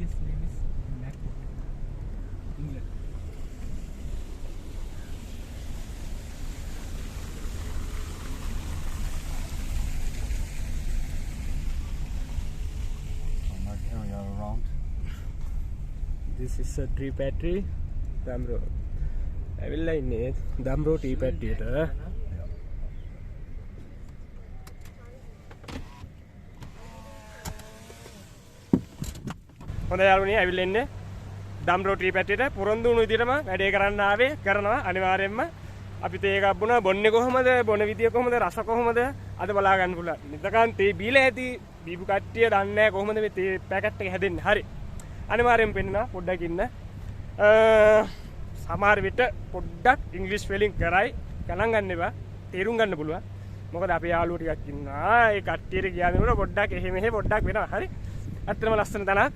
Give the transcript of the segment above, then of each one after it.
his name is Blackwood, England. Here we are around. This is a tree factory, Damro. ඇවිල්ලා ඉන්නේ Damro tea factory එකට. හොඳයි යාළුවනි, ඇවිල්ලා ඉන්නේ Damro tea factory එකට. පුරොන්දු වුණු විදිහටම වැඩේ කරන්න ආවේ, කරනවා අනිවාර්යෙන්ම. අපි තේ එකක් බොනවා, බොන්නේ කොහමද, බොන විදිය කොහමද, රස කොහමද අද බලා ගන්න පුළුවන්. නිතකන් තේ බීලා ඇති, බීපු කට්ටිය දන්නේ නැහැ කොහමද මේ තේ පැකට් එක හැදෙන්නේ. හරි. අනිවාර්යෙන් පෙන්නනවා පොඩ්ඩක් ඉන්න. සමහර විට පොඩ්ඩක් ඉංග්‍රීසි ස්පෙලිං කරයි ගණන් ගන්න එපා. තේරුම් ගන්න පුළුවන්. මොකද අපේ යාළුවෝ ටිකක් ඉන්නවා. ඒ කට්ටියට කියනකොට පොඩ්ඩක් එහෙ මෙහෙ පොඩ්ඩක් වෙනවා. හරි. ඇත්තටම ලස්සන තැනක්.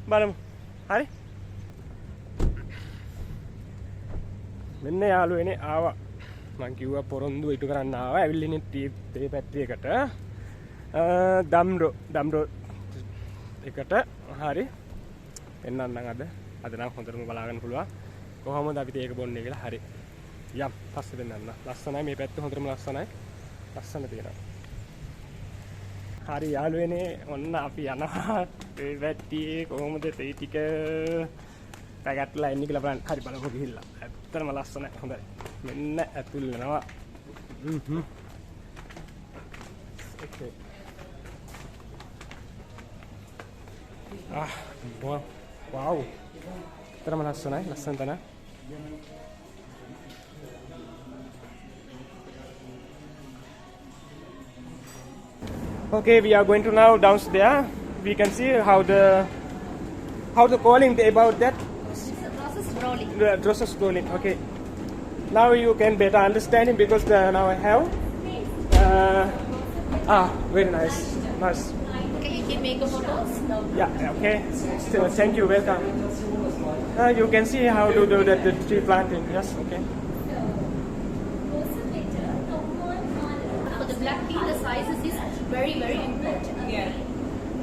බලමු. හරි. මෙන්න යාළුවනේ ආවා. මං කිව්වා පොරොන්දු ඉටු කරන්න ආවා. ඇවිල්ලා ඉන්නේ තේ පැට්ටි එකට. Damro එකට. හරි. එන්නන්නම් අද නම් හොඳටම බලා ගන්න පුළුවන්. කොහොමද අපි තේක බොන්නේ කියලා. හරි. යම් පස්සේ දෙන්නන්න. ලස්සනයි මේ පැත්ත හොඳටම ලස්සනයි. ලස්සන තියෙනවා. හරි යාළුවනේ ඔන්න අපි යනවා. තේ පැට්ටියේ කොහොමද තේ ටික පැකට්ලා එන්නේ කියලා බලන්න. හරි බලමු ගිහිල්ලා. ඇත්තටම ලස්සනයි. හොඳයි. මෙන්න ඇතුල් වෙනවා. Okay. Wow. Terima kasih ලස්සන තැන. Okay, we are going to now downstairs. We can see how the calling about that. It's the process rolling. The process rolling. Okay. Now you can better understand it because now I have. Very nice. Nice. Okay, you can make a photos. No. Yeah. Okay. So, thank you. Welcome. You can see how to do the tree planting. Yes. Okay. For the black tea, the sizes is very, very important. Yeah.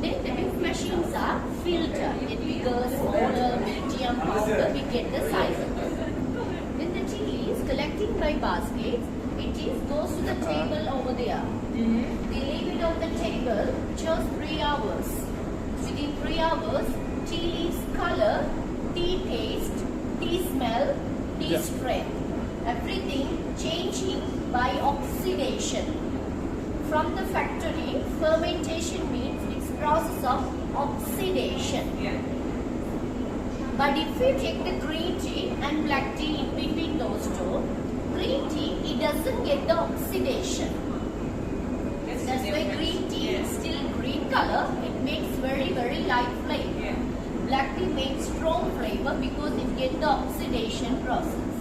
Then the milk machines are filter. Get bigger, smaller, medium, powder, we get the sizes. When the tea is collecting by baskets, goes to the table over there. They leave it on the table just 3 hours. Within 3 hours, tea leaves color, tea taste, tea smell, tea strength. Everything changing by oxidation. From the factory, fermentation means it's process of oxidation. Yeah. But if we take the green tea and black tea in between those two, green tea, it doesn't get the oxidation. That's why green tea is still green color. It makes very, very light flavor. Yeah. Black tea makes strong flavor because it gets the oxidation process.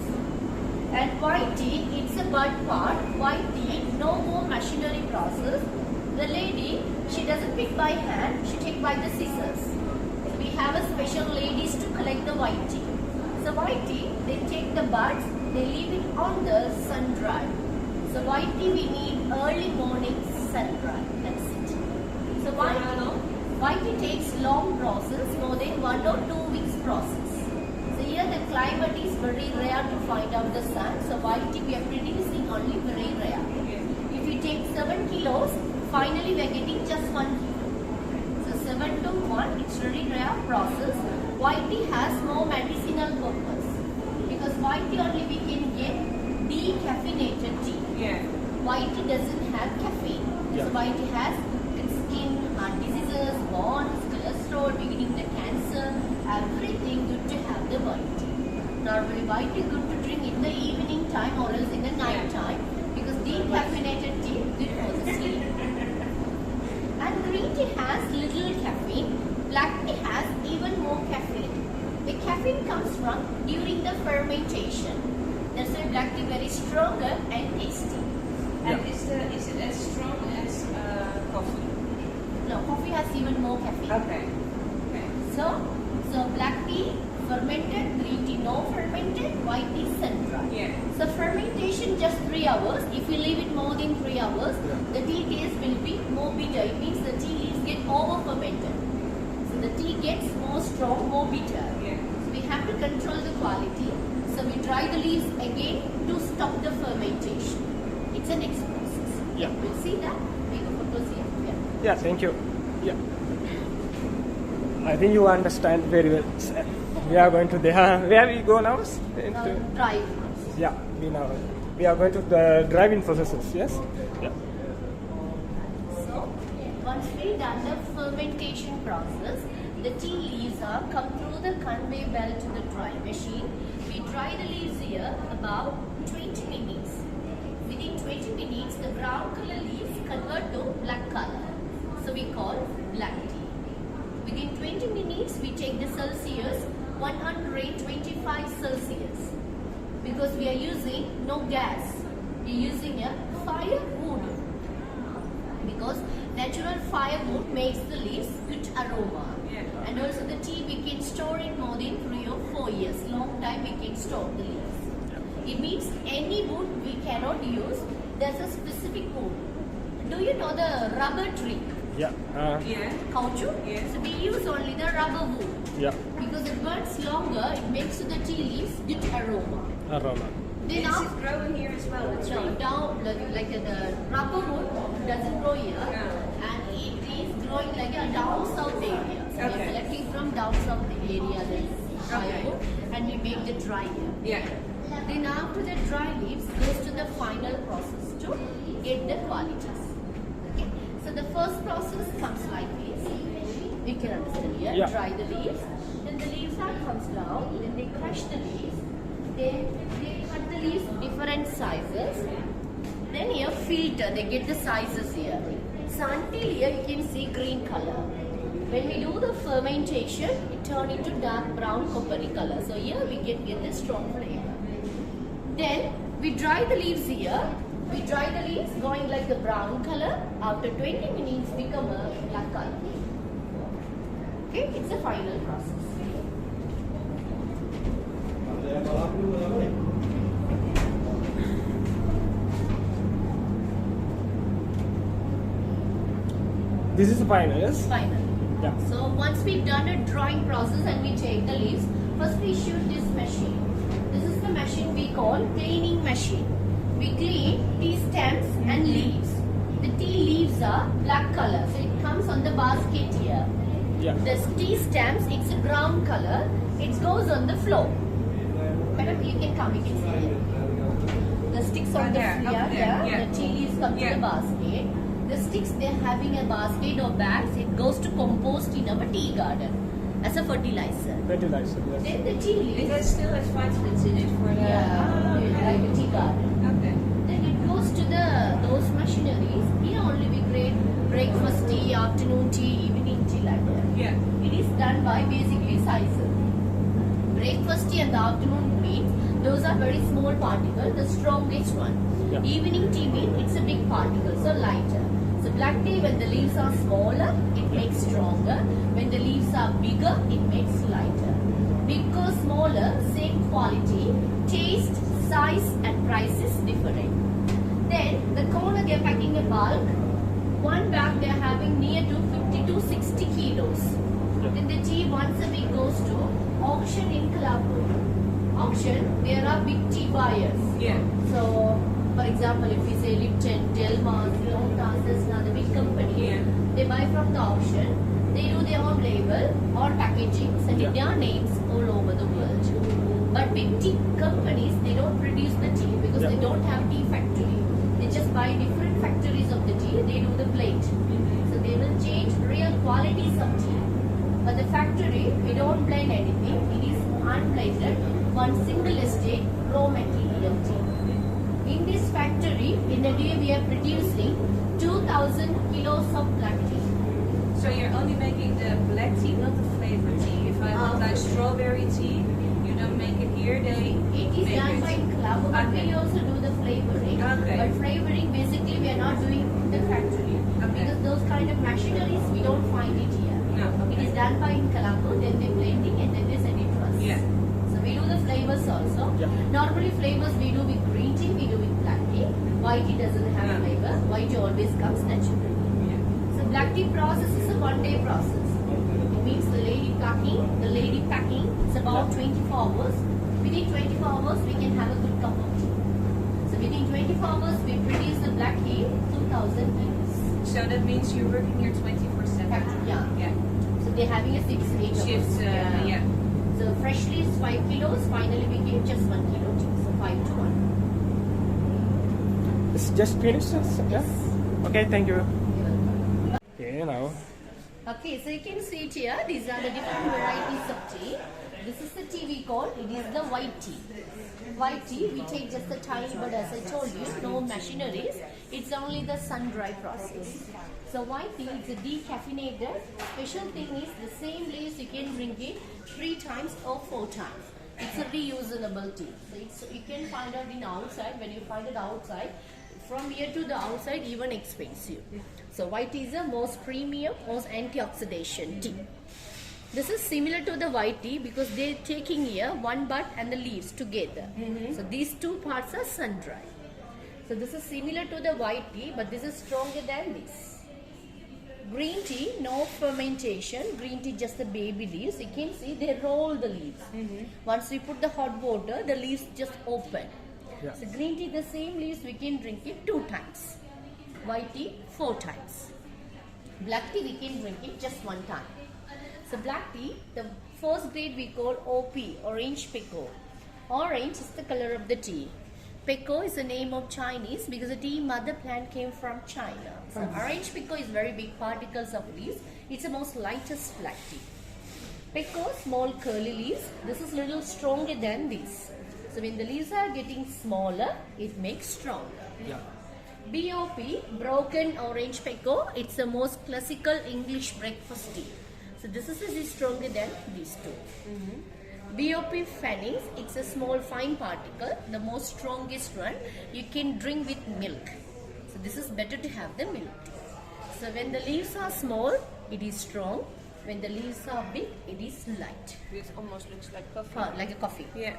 And white tea, it's a bud part. White tea, no more machinery process. The lady, she doesn't pick by hand, she take by the scissors. So we have a special ladies to collect the white tea. So white tea, they take the buds, they leave it on the sun dry. So white tea we need early morning sun dry. That's it. So white tea takes long process, more than 1 or 2 weeks process. So here the climate is very rare to find out the sun. So white tea we are producing only very rare. If you take 7 kilos, finally we are getting just 1 kilo. So 7 to 1, it's very rare process. White tea has more medicinal purpose. Because white tea only we can get decaffeinated tea. Yeah. White tea doesn't have caffeine. So white tea has skin, heart diseases, bones, cholesterol, beginning the cancer, everything good to have the white tea. Normally white tea good to drink in the evening time or else in the night time because decaffeinated tea good for the sleep. And green tea has little caffeine. Black tea has even more caffeine. The caffeine comes from during the fermentation. That's why black tea very stronger and tasty. And is it as strong as coffee? No, coffee has even more caffeine. Okay. So black tea fermented, green tea no fermented, white tea sun-dried. Yeah. So fermentation just 3 hours. If you leave it more than 3 hours, the tea taste will be more bitter. It means the tea leaves get over fermented. So the tea gets more strong, more bitter. Yeah. So we have to control the quality. So we dry the leaves again to stop the fermentation. It's an next process. Yeah. We'll see that. Make a photos here. Yeah. Yeah, thank you. Yeah. I think you understand very well. We are going to the where we go now? Dry. Yeah, we are going to the driving processes. Yes. Yeah. So once we done the fermentation process, the tea leaves are come through the conveyor belt to the dry machine. We dry the leaves here about 20 minutes. Within 20 minutes, the brown color leaves convert to black color. So we call black tea. Within 20 minutes, we take the Celsius 125 Celsius. Because we are using no gas. We are using a firewood. Because natural firewood makes the leaves good aroma. Yeah. And also the tea we can store it more than 3 or 4 years. Long time we can store the leaves. It means any wood we cannot use. There's a specific wood. Do you know the rubber tree? Yeah. Yeah. Caoutchouc? Yeah. So we use only the rubber wood. Yeah. Because it burns longer, it makes the tea leaves good aroma. Aroma. Then Is after it growing here as well? The no, tree? down like the rubber wood doesn't grow here, No. and it is growing like a down south area. So we are Okay. collecting from down south area the firewood, and we make the dry here. Yeah. Then after the dry leaves goes to the final process to get the qualities. Okay. So the first process comes like this. You can understand here. Yeah. Dry the leaves. Then the leaves are comes down. Then they crush the leaves. Then they cut the leaves different sizes. Then here filter. They get the sizes here. So until here you can see green color. When we do the fermentation, it turn into dark brown coppery color. So here we can get the strong flavor. Then we dry the leaves here. We dry the leaves going like the brown color. After 20 minutes become a black color. Okay, it's a final process. This is the final, yes? Final. Yeah. So once we've done a drying process and we take the leaves, first we shoot this machine. This is the machine we call cleaning machine. We clean tea stems and leaves. The tea leaves are black color, so it comes on the basket here. Yeah. The tea stems, it's a brown color. It goes on the floor. Madam, you can come, you can see it. The sticks on the there, floor, up there, yeah. the tea leaves come to Yeah. the basket. The sticks, they're having a basket or bags. It goes to compost in our tea garden as a fertilizer. Fertilizer, yes. Then the tea It leaves, has still has vitamins in it for the. like a tea garden. Okay. Then it goes to those machineries. Here only we create breakfast tea, afternoon tea, evening tea like that. Yeah. It is done by basically sizes. Breakfast tea and the afternoon means those are very small particles, the strongest one. Yeah. Evening tea means it's a big particle, so lighter. So black tea when the leaves are smaller, it makes stronger. When the leaves are bigger, it makes lighter. Bigger, smaller, same quality, taste, size and price is different. Then the corner they are packing a bulk. One bag they are having near to 50 to 60 kilos. Yeah. Then the tea once a week goes to auction in Colombo. Auction, there are big tea buyers. Yeah. So, for example, if we say Lipton, Delmas, Lanka, this is another big company. Yeah. They buy from the auction. They do their own label or packaging, sending Yeah. their names all over the world. But big tea companies, they don't produce the tea because Yeah. they don't have tea factory. They just buy different factories of the tea. They do the blend. So they will change real qualities of tea. But the factory, we don't blend anything. It is unblended, one single estate raw material tea. In this factory, in a day we are producing 2,000 kilos of black tea. So you're only making the black tea, not the flavored tea. If I want like strawberry tea, you don't make it here. They It is make done it. by club, but we Okay. also do the flavoring. Okay. But flavoring, basically, we are not doing in the factory. Okay. Because those kind of machineries, we don't find it here. No. It is done by in Colombo, then they blending and then they send it to us. Yeah. So we do the flavors also. Yeah. Normally flavors we do with green tea, we do with black tea. White tea doesn't have Yeah. flavor. White tea always comes naturally. Yeah. So black tea process is a 1 day process. means the lady packing. The lady packing is about 24 hours. Within 24 hours, we can have a good cup of tea. So within 24 hours, we produce the black tea, 2,000 kilos. So that means you're working here 24/7. Yeah. Yeah. So they're having a 6-8 Shifts. Yeah. So freshly is 5 kilos. Finally, we give just 1 kilo tea. So 5 to 1. It's just finished. Yeah. Okay, thank you. Okay, now. Okay, so you can see it here. These are the different varieties of tea. This is the tea we call. It is the white tea. White tea, we take just the tiny, but as I told you, no machineries. It's only the sun-dry process. So white tea is a decaffeinated. Special thing is the same leaves you can drink it 3 times or 4 times. It's a reusable tea. So you can find out in outside. When you find it outside, from here to the outside, even expensive. So white tea is the most premium, most antioxidant tea. This is similar to the white tea because they're taking here one bud and the leaves together. So these two parts are sun dry. So this is similar to the white tea, but this is stronger than this. Green tea, no fermentation. Green tea, just the baby leaves. You can see they roll the leaves. Once we put the hot water, the leaves just open. Yeah. So green tea, the same leaves, we can drink it 2 times. White tea, 4 times. Black tea, we can drink it just 1 time. So black tea, the first grade we call OP, orange pekoe. Orange is the color of the tea. Pekoe is the name of Chinese because the tea mother plant came from China. So orange pekoe is very big particles of leaves. It's the most lightest black tea. Pekoe, small curly leaves. This is little stronger than this. So when the leaves are getting smaller, it makes stronger. Yeah. BOP, broken orange pekoe. It's the most classical English breakfast tea. So this is stronger than these two. BOP Phoenix, it's a small fine particle, the most strongest one. You can drink with milk. So this is better to have the milk tea. So when the leaves are small, it is strong. When the leaves are big, it is light. This almost looks like coffee. Like a coffee. Yeah.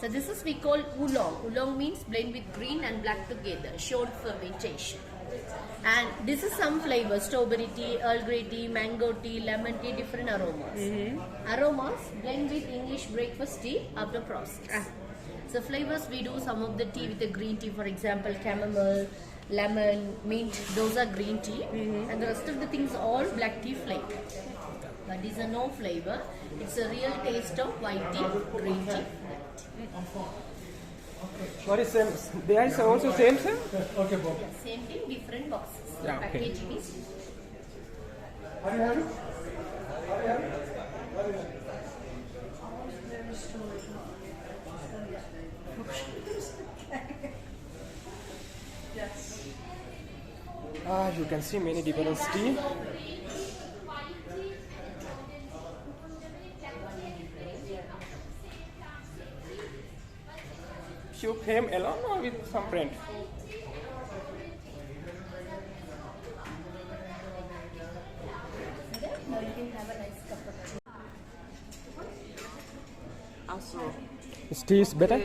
So this is we call oolong. Oolong means blend with green and black together, short fermentation. And this is some flavors: strawberry tea, Earl Grey tea, mango tea, lemon tea, different aromas. Aromas blend with English breakfast tea after process. So flavors, we do some of the tea with the green tea, for example, chamomile, lemon, mint. Those are green tea, and the rest of the things all black tea flavor. But these are no flavor. It's a real taste of white tea, green tea, black tea. What is same? They are also same, sir? Okay, Bob. Same thing, different boxes. Yeah, okay. Packaging is You can see many different tea. You came alone or with some friend? now you can have a nice cup of tea. Also, Is tea is better?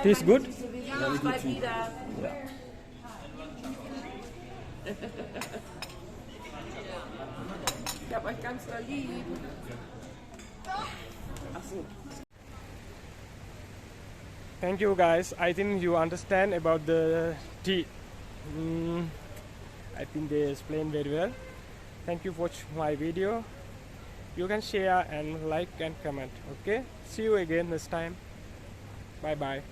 Tea is good? Very good tea. Ich hab euch ganz doll lieb. Ach so. Thank you guys. I think you understand about the tea. I think they explained very well. Thank you for watching my video. You can share and like and comment. Okay. See you again next time. Bye bye.